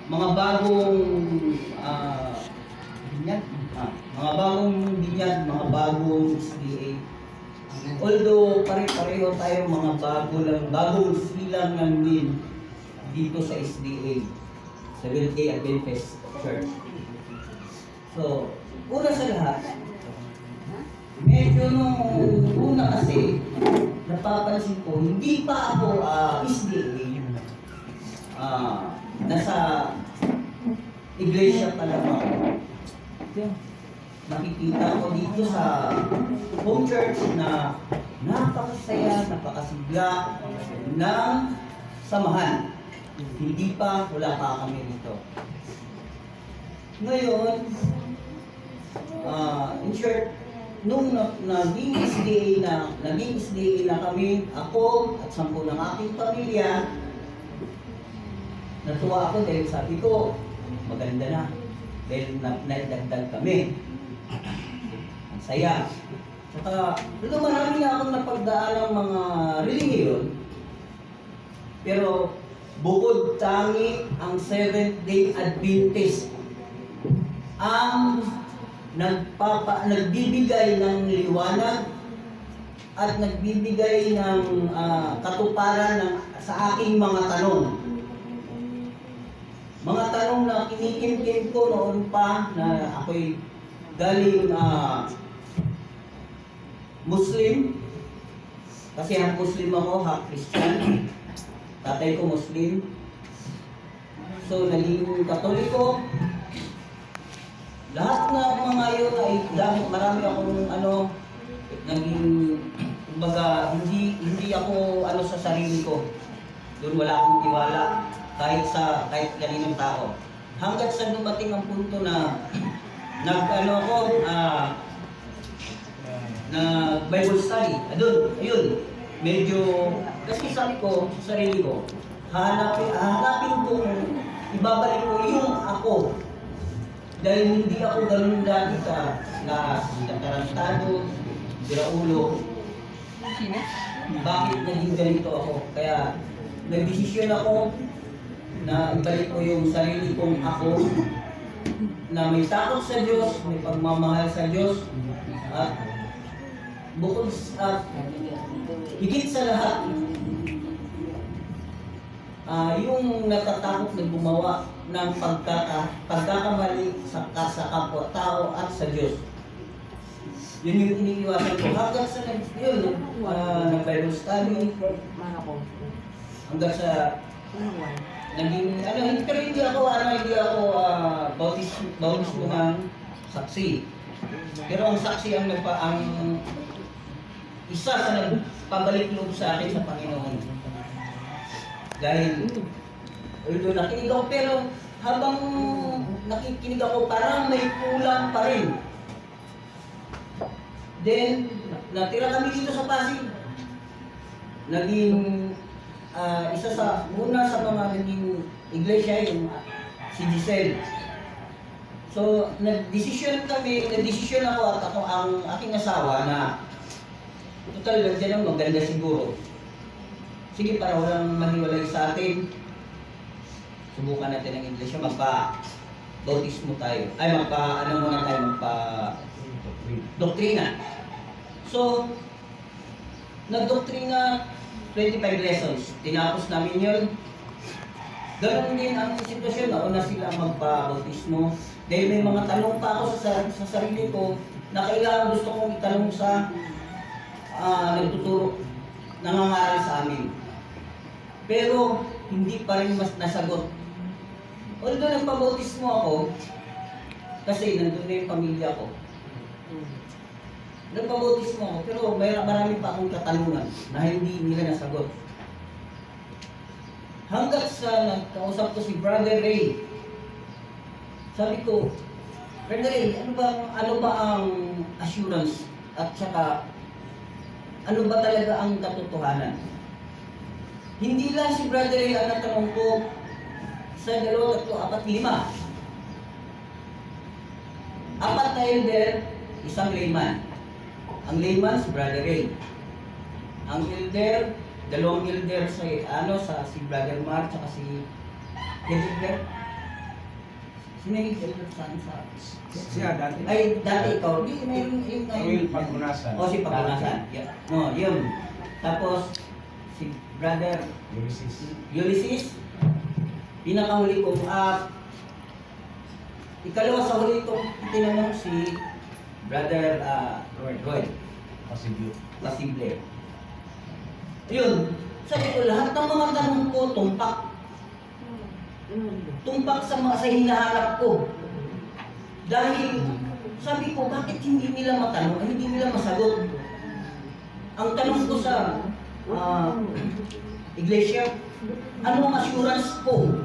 mga bagong binyag, mga bagong binyag, mga bagong SDA. Although pare-pareho tayo mga bagong silang ng din dito sa SDA, Seventh-day Adventist Church. So, una sa lahat, medyo nung una kasi, napapansin ko, hindi pa ako SDA. Nasa iglesia pa lang ako. Nakikita ko dito sa home church na napakasaya, napakasigla ng samahan. Hindi pa, wala pa kami dito. Ngayon, in short, nung naging SDA na kami, ako at 10 ng aking pamilya, natuwa ako dahil sabi ko, maganda na. Dahil naidagdag kami. Ang saya. Saka, doon marami na akong napagdaan ng mga relihiyon. Pero, bukod tangi ang Seventh-day Adventist ang nagbibigay ng liwanag at nagbibigay ng katuparan sa aking mga tanong. Mga tanong na kinikimkim ko noon pa na ako'y galing Muslim. Kasi half Muslim ako, half Christian. Tatay ko Muslim. So, naging Katoliko. Lahat na mga yun ay marami akong naging, kumbaga, hindi ako sa sarili ko. Doon wala akong tiwala kahit kaninong tao. Hanggat sa dumating ang punto na na Bible study. Ayun, medyo, kasi sabi ko sa sarili ko, hahanapin ko, ibabalik ko yung ako. Dahil hindi ako ganun dati na tarantado, diraulo. Bakit naging ganito ako? Kaya nagdesisyon ako na ibalik ko yung sarili kong ako na may takot sa Diyos, may pagmamahal sa Diyos, at bukod higit sa lahat, yung natatakot na gumawa ng pagkakamali sa kapwa-tao at sa Diyos. Yun yung iniiwasan ko. Hanggang sa nag-Bible study, hanggang sa naging, pero hindi ako bautismo ng saksi. Pero ang saksi ang isa sa nagpabalik loob sa akin sa Panginoon. Dahil, nakinig ako, pero habang nakikinig ako, parang may kulang pa rin. Then, natira kami dito sa Pasig. Naging isa sa mga naging iglesia, yung si Giselle. So, nagdesisyon ako at ako ang aking asawa na total lang maganda siguro. Sige, para walang mahiwalay sa atin, subukan natin ang iglesia, magpa-bautismo tayo. Ay, magpa-doktrina. So, nagdoktrina 25 lessons. Tinapos namin yun. Ganun din ang sitwasyon. Nauna sila magpa-bautismo. Dahil may mga tanong pa ako sa sarili ko na kailangan gusto kong itanong sa nagtuturo, nangangaral sa amin. Pero hindi pa rin mas nasagot. Although nagpa-bautismo ako, kasi nandun na yung pamilya ko. Nagpa-bautismo ako, pero marami pa akong katanungan na hindi nila nasagot. Hanggat sa nagkausap ko si Brother Ray, sabi ko, Brother Ray, ano ba ang assurance at saka ano ba talaga ang katotohanan? Hindi lang si Brother Ray ang natanong ko sa 2, 3, 4, 5. 4 na elder, 1 layman. Ang layman si Brother Ray. Ang elder, 2 elder sa si Brother Mar, saka si Elder. Saan sa... Siya dati. Ay, dati ikaw. Di, mayroon yung Will Pagkunasan. O, si Pagkunasan. Yeah. No, yun. Tapos, si Brother Ulysses. Pinakahuli ko. Ikalawa sa huli ko, tinanong si Brother Roy. Pasible. Yun. Sabi ko, lahat ng mga tanong ko, tumpak. Tumpak sa hinahanap ko. Dahil, sabi ko, bakit hindi nila matanong, hindi nila masagot? Ang tanong ko sa iglesia, ano ang assurance ko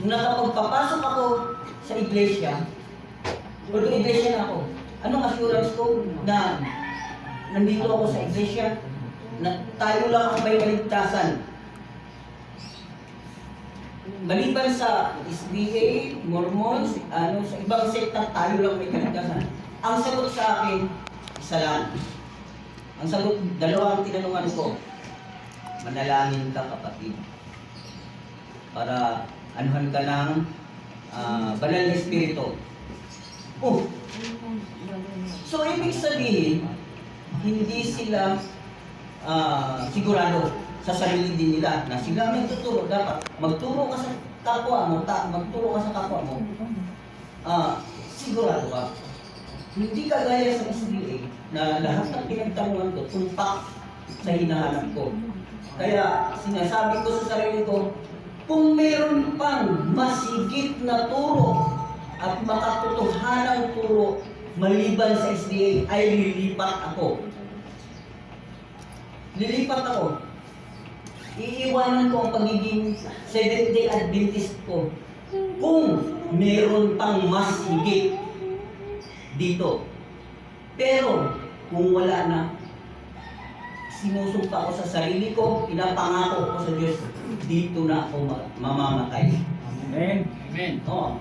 na kapag papasok ako sa iglesia, o kung iglesia na ako, anong assurance ko na nandito ako sa iglesia, na tayo lang ang may kaligtasan? Maliban sa SDA, Mormons, sa ibang sekta, tayo lang may kaligtasan. Ang sagot sa akin, isa lang. Ang sagot, dalawa ang tinanungan ko. Manalangin ka, kapatid. Para anuhan ka ng banal na espiritu. Oh! So, ibig sabihin, hindi sila sigurado sa sarili din nila na sila ang nagtuturo. Dapat magturo ka sa kapwa mo, magturo ka sa kapwa mo, sigurado ka. Hindi kagaya sa SDA na lahat ng pinagtanungan ko tumpak sa hinahanap ko. Kaya sinasabi ko sa sarili ko, kung meron pang masigit na turo at makatotohanang turo maliban sa SDA, ay lilipat ako. Lilipat ako. Iiwanan ko ang pagiging Seventh-day Adventist ko kung meron pang mas higit dito. Pero kung wala na, sinusumpa ko sa sarili ko, pinapangako ko sa Diyos, dito na ako mamamatay. Amen. Amen. Oo.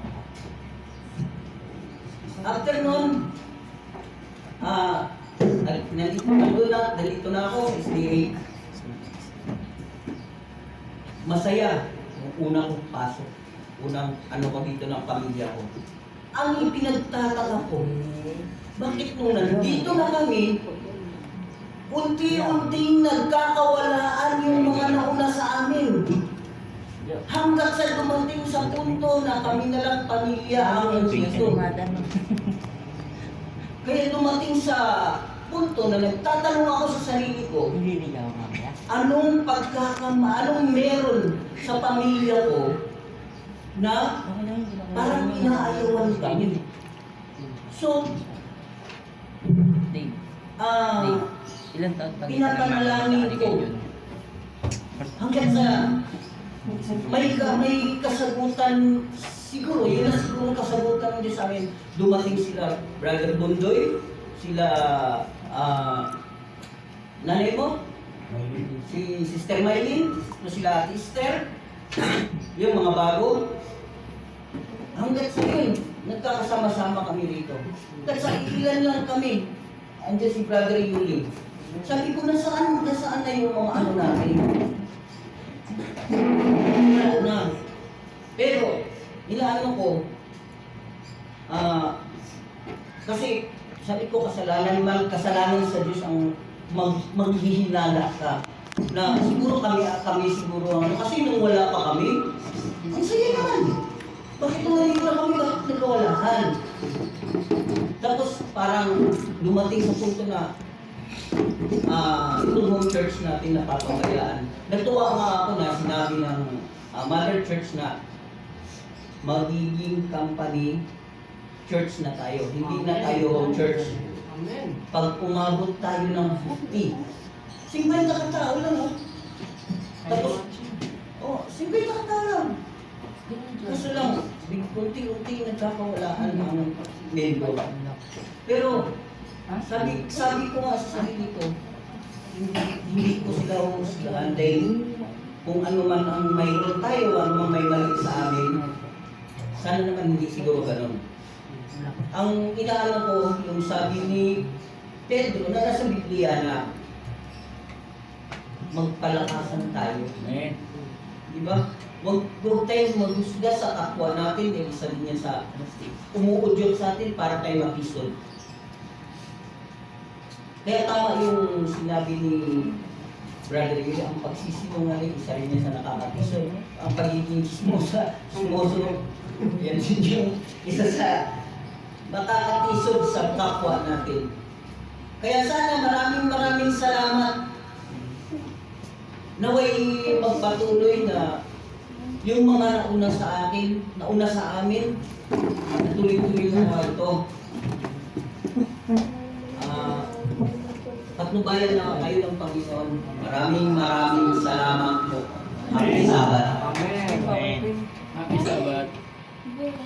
After nun, nalito na ako sa SDA. Masaya yung unang pasok, unang ko dito ng pamilya ko. Ang ipinagtataka ko, bakit nung nandito na kami, unti-unting nagkakawalaan yung mga nauna sa amin. Hanggat sa dumating sa punto na kami na lang pamilya ang nandito. Kaya dumating sa punto na nagtatanong ako sa sarili ko, anong meron sa pamilya ko na parang inaayawan kami. So, pinapanalangin ko hanggang sa may kasagutan siguro, yun na siguro kasagutan ng Diyos sa amin. Dumating sila Brother Bondoy, sila nanay mo, si Sister Maylin, sila Ate Esther, yung mga bago. Hanggat sa yun, nagkakasama-sama kami rito. At sa ilan lang kami, andiyan si Brother Yuli. Sabi ko, nasaan na yung mga ano natin? Wala na. Pero, inaano ko, kasi sabi ko, kasalanan sa Diyos ang maghihinala ka. Na siguro kami siguro, kasi nung wala pa kami, ang saya naman. Bakit nung nandito na kami, bakit nagkawalahan? Tapos parang dumating sa punto na itong home church natin na papabayaan. Natuwa nga ako na sinabi ng Mother Church na magiging company church na tayo. Hindi na tayo home church. Amen. Pag umabot tayo ng 50, 50 katao lang, oh. Tapos, 50 katao lang. Kaso lang, unti-unti nagkakawalaan ang member. Pero, sabi ko nga sa sarili ko, hindi ko sila husgahan dahil kung ano man ang mayroon tayo, ano man may mali sa amin, sana naman hindi siguro ganun. Ang inaano ko, yung sabi ni Pedro na nasa Biblia na magpalakasan tayo. Amen. Di ba? Huwag tayong maghusga sa kapwa natin, ibig sabihin niya sa umuudyok sa atin para tayo makisod. Kaya tama yung sinabi ni Brother Willie, ang pagsisinungaling, isa rin niya sa nakakakisod. Ang pagiging chismoso, yan din yung isa sa nakakakisod sa kapwa natin. Kaya sana maraming salamat. Naway magpatuloy na yung mga nauna sa akin, nauna sa amin, tuloy-tuloy na ito. Patnubayan na kayo ng Panginoon. Maraming salamat po. Happy Sabbath. Amen. Happy Sabbath.